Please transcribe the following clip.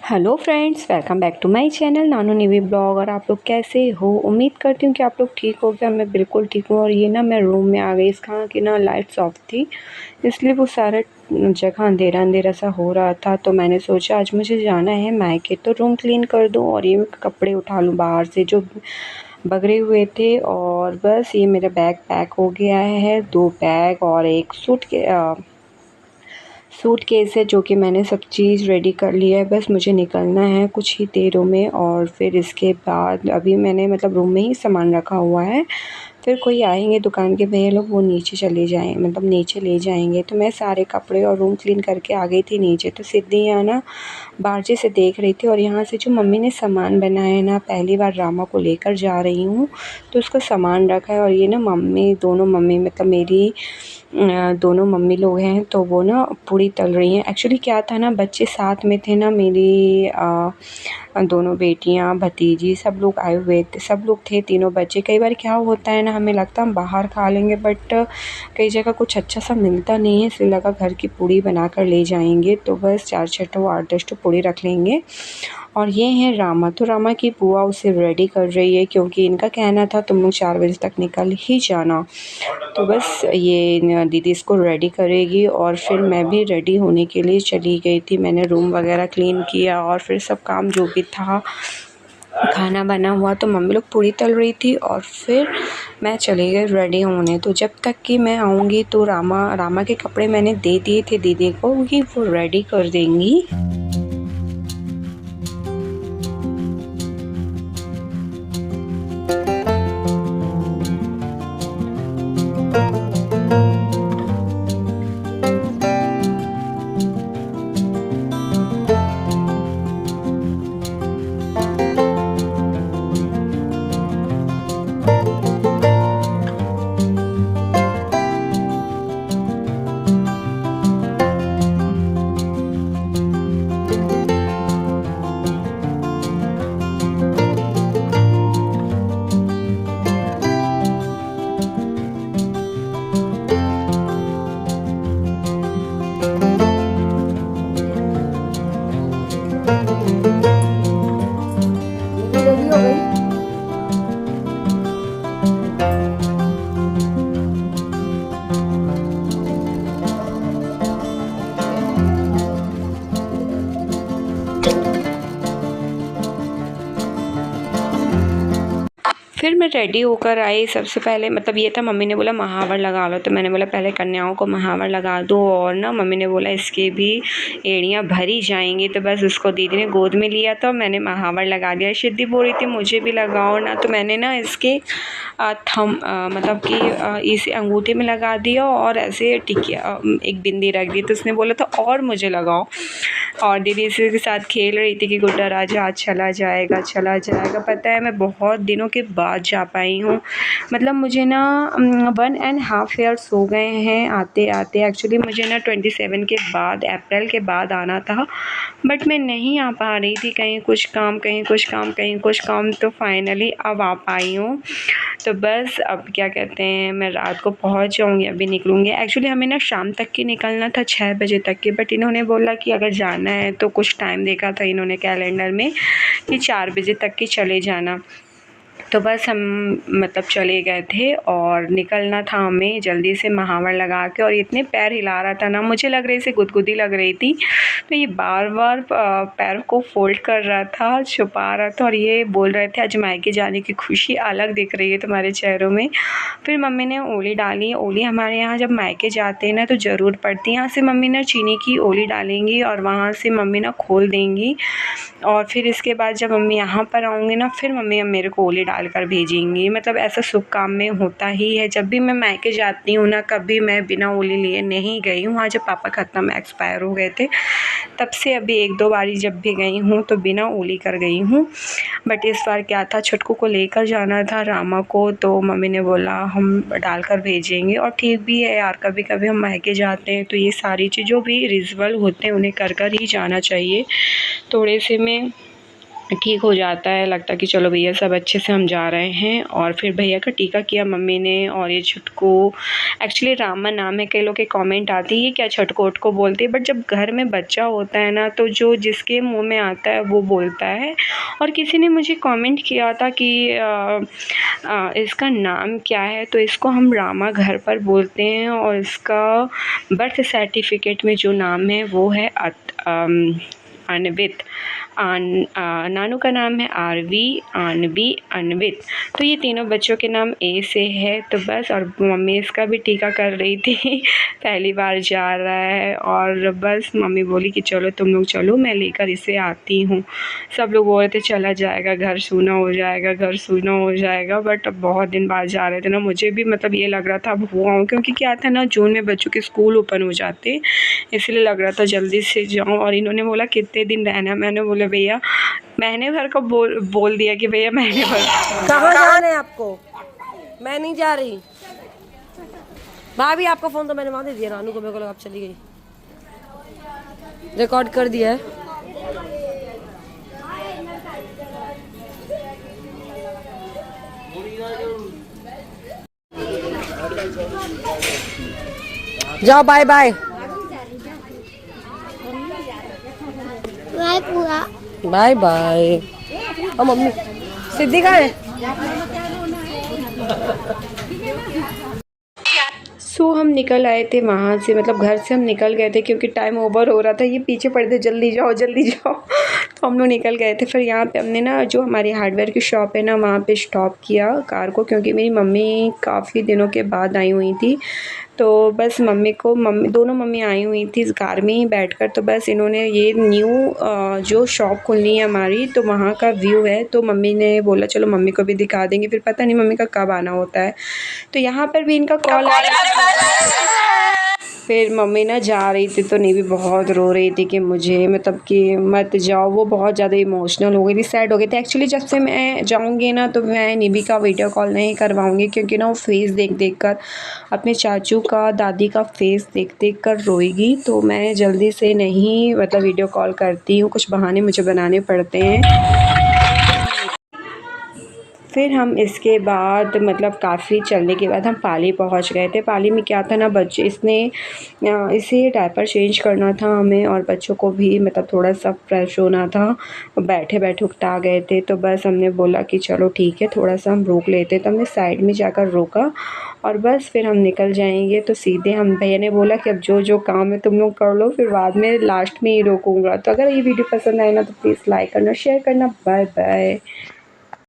Hello friends, welcome back to my channel Nanu Nivi blog. और आप लोग कैसे हो? उम्मीद करती हूँ कि आप लोग ठीक हो गया। मैं बिल्कुल ठीक हूँ। और ये ना मैं रूम में आ गई। इसका की ना लाइट्स ऑफ थी, इसलिए वो सारा जगह अंधेरा अंधेरा सा हो रहा था। तो मैंने सोचा आज मुझे जाना है मायके, तो रूम क्लीन कर दूँ और ये कपड़े उठा लूँ बाहर से जो बगरे हुए थे। और बस ये मेरा बैग पैक हो गया है। 2 बैग और एक सूटकेस है जो कि मैंने सब चीज़ रेडी कर लिया है। बस मुझे निकलना है कुछ ही देरों में। और फिर इसके बाद अभी मैंने मतलब रूम में ही सामान रखा हुआ है। फिर कोई आएंगे दुकान के भैया लोग, वो नीचे चले जाएँ मतलब नीचे ले जाएंगे। तो मैं सारे कपड़े और रूम क्लीन करके आ गई थी नीचे। तो सिद्धि यहाँ ना बाहर से देख रही थी। और यहाँ से जो मम्मी ने सामान बनाया है ना, पहली बार रामा को लेकर जा रही हूँ तो उसका सामान रखा है। और ये ना दोनों मम्मी मतलब मेरी दोनों मम्मी लोग हैं, तो वो ना पूड़ी तल रही हैं। एक्चुअली क्या था ना, बच्चे साथ में थे ना, मेरी दोनों बेटियां, भतीजी, सब लोग आए हुए थे। सब लोग थे, तीनों बच्चे। कई बार क्या होता है ना, हमें लगता है हम बाहर खा लेंगे, बट कई जगह कुछ अच्छा सा मिलता नहीं है, इसलिए लगा घर की पूड़ी बना कर ले जाएंगे। तो बस 4-6 8-10 पूड़ी रख लेंगे। और ये है रामा। तो रामा की बुआ उसे रेडी कर रही है, क्योंकि इनका कहना था तुम लोग 4 बजे तक निकल ही जाना। तो बस ये दीदी इसको रेडी करेगी। और फिर मैं भी रेडी होने के लिए चली गई थी। मैंने रूम वगैरह क्लीन किया और फिर सब काम जो भी था, खाना बना हुआ। तो मम्मी लोग पूड़ी तल रही थी और फिर मैं चली गई रेडी होने। तो जब तक कि मैं आऊँगी तो रामा के कपड़े मैंने दे दिए थे दीदी को कि वो रेडी कर देंगी। रेडी हो गई। फिर मैं रेडी होकर आई। सबसे पहले मतलब ये था, मम्मी ने बोला महावर लगा लो, तो मैंने बोला पहले कन्याओं को महावर लगा दो। और ना मम्मी ने बोला इसके भी एड़ियाँ भरी जाएंगी। तो बस उसको दीदी ने गोद में लिया तो मैंने महावर लगा दिया। सिद्धि बोल रही थी मुझे भी लगाओ ना, तो मैंने ना इसके मतलब कि इसे अंगूठे में लगा दिया और ऐसे टिकिया एक बिंदी रख दी। तो उसने बोला था और मुझे लगाओ। और दीदी इसी के साथ खेल रही थी कि गुड्डा राजा आज चला जाएगा चला जाएगा। पता है मैं बहुत दिनों के बाद जा पाई हूँ। मतलब मुझे ना 1.5 ईयर्स हो गए हैं आते आते। एक्चुअली मुझे ना 27 के बाद, अप्रैल के बाद आना था, बट मैं नहीं आ पा रही थी। कहीं कुछ काम, कहीं कुछ काम, कहीं कुछ काम। तो फाइनली अब आ पाई हूँ। तो बस अब क्या कहते हैं, मैं रात को पहुँच जाऊँगी, अभी निकलूँगी। एक्चुअली हमें ना शाम तक की निकलना था, 6 बजे तक की, बट इन्होंने बोला कि अगर जाना है तो कुछ टाइम देखा था इन्होंने कैलेंडर में कि 4 बजे तक की चले जाना। तो बस हम मतलब चले गए थे और निकलना था हमें जल्दी से महावर लगा के। और इतने पैर हिला रहा था ना, मुझे लग रही से गुदगुदी लग रही थी। तो ये बार बार पैरों को फोल्ड कर रहा था, छुपा रहा था। और ये बोल रहे थे आज मायके जाने की खुशी अलग दिख रही है तुम्हारे चेहरों में। फिर मम्मी ने ओली डाली। ओली हमारे यहाँ जब मायके जाते हैं ना तो ज़रूर पड़ती है। यहाँ से मम्मी ना चीनी की ओली डालेंगी और वहाँ से मम्मी ना खोल देंगी। और फिर इसके बाद जब मम्मी यहाँ पर आऊँगी ना, फिर मम्मी अब मेरे को ओली डाल कर भेजेंगी। मतलब ऐसा शुभ काम में होता ही है। जब भी मैं मायके जाती हूँ ना, कभी मैं बिना ओली लिए नहीं गई हूँ। हाँ, जब पापा ख़त्म एक्सपायर हो गए थे तब से अभी 1-2 बारी जब भी गई हूँ तो बिना ओली कर गई हूँ। बट इस बार क्या था, छुटकू को लेकर जाना था रामा को, तो मम्मी ने बोला हम डाल कर भेजेंगे। और ठीक भी है यार, कभी कभी हम मायके जाते हैं तो ये सारी चीज़ जो भी रिचुअल होते हैं उन्हें कर कर ही जाना चाहिए। थोड़े से में ठीक हो जाता है, लगता है कि चलो भैया सब अच्छे से हम जा रहे हैं। और फिर भैया का टीका किया मम्मी ने। और ये छुटकू, एक्चुअली रामा नाम है, कई लोग के कमेंट आती है क्या छटको उटको बोलती है, बट जब घर में बच्चा होता है ना तो जो जिसके मुंह में आता है वो बोलता है। और किसी ने मुझे कमेंट किया था कि इसका नाम क्या है, तो इसको हम रामा घर पर बोलते हैं। और इसका बर्थ सर्टिफिकेट में जो नाम है वो है अन्वित। नानू का नाम है आरवी, आणवी, अन्वित। तो ये तीनों बच्चों के नाम ए से है। तो बस, और मम्मी इसका भी टीका कर रही थी पहली बार जा रहा है। और बस मम्मी बोली कि चलो तुम लोग चलो, मैं लेकर इसे आती हूँ। सब लोग बोल रहे थे चला जाएगा, घर सूना हो जाएगा, घर सूना हो जाएगा। बट अब बहुत दिन बाद जा रहे थे ना, मुझे भी मतलब ये लग रहा था अब हुआ हूँ, क्योंकि क्या था ना, जून में बच्चों के स्कूल ओपन हो जाते, इसलिए लग रहा था जल्दी से जाऊँ। और इन्होंने बोला कितने दिन रहना, मैंने बोला भैया महीने भर का बोल दिया कि भैया महीने भर। कहाँ जाना है आपको? मैं नहीं जा रही भाभी, आपका फोन तो मैंने वहां दे दिया रानू को, मेरे को लगा आप चली गई। रिकॉर्ड कर दिया है। जाओ बाय बाय बाय बाय। और मम्मी सिद्धि कहाँ है? सो हम निकल आए थे वहाँ से, मतलब घर से हम निकल गए थे क्योंकि टाइम ओवर हो रहा था। ये पीछे पड़े थे जल्दी जाओ जल्दी जाओ तो हम लोग निकल गए थे। फिर यहाँ पे हमने ना, जो हमारी हार्डवेयर की शॉप है ना, वहाँ पे स्टॉप किया कार को, क्योंकि मेरी मम्मी काफ़ी दिनों के बाद आई हुई थी। तो बस दोनों मम्मी आई हुई थी इस कार में ही बैठकर। तो बस इन्होंने ये न्यू जो शॉप खुलनी है हमारी, तो वहाँ का व्यू है, तो मम्मी ने बोला चलो मम्मी को भी दिखा देंगे। फिर पता नहीं मम्मी का कब आना होता है, तो यहाँ पर भी इनका कॉल आया। फिर मम्मी ना जा रही थी तो नहीं भी बहुत रो रही थी कि मुझे, मतलब कि मत जाओ। वो बहुत ज़्यादा इमोशनल हो गई थी, सैड हो गई थी। एक्चुअली जब से मैं जाऊँगी ना तो मैं निभी का वीडियो कॉल नहीं करवाऊँगी, क्योंकि ना वो फेस देख देख कर, अपने चाचू का, दादी का फेस देख देख कर रोएगी। तो मैं जल्दी से नहीं मतलब वीडियो कॉल करती हूँ, कुछ बहाने मुझे बनाने पड़ते हैं। फिर हम इसके बाद मतलब काफ़ी चलने के बाद हम पाली पहुंच गए थे। पाली में क्या था ना, बच्चे इसे डायपर चेंज करना था हमें, और बच्चों को भी मतलब थोड़ा सा फ्रेश होना था। बैठे बैठे उकता गए थे, तो बस हमने बोला कि चलो ठीक है थोड़ा सा हम रोक लेते। तो हमने साइड में जाकर रोका, और बस फिर हम निकल जाएंगे। तो सीधे हम, भैया ने बोला कि अब जो जो काम है तुम लोग कर लो, फिर बाद में लास्ट में ही रोकूँगा। तो अगर ये वीडियो पसंद आए ना तो प्लीज़ लाइक करना, शेयर करना। Bye bye.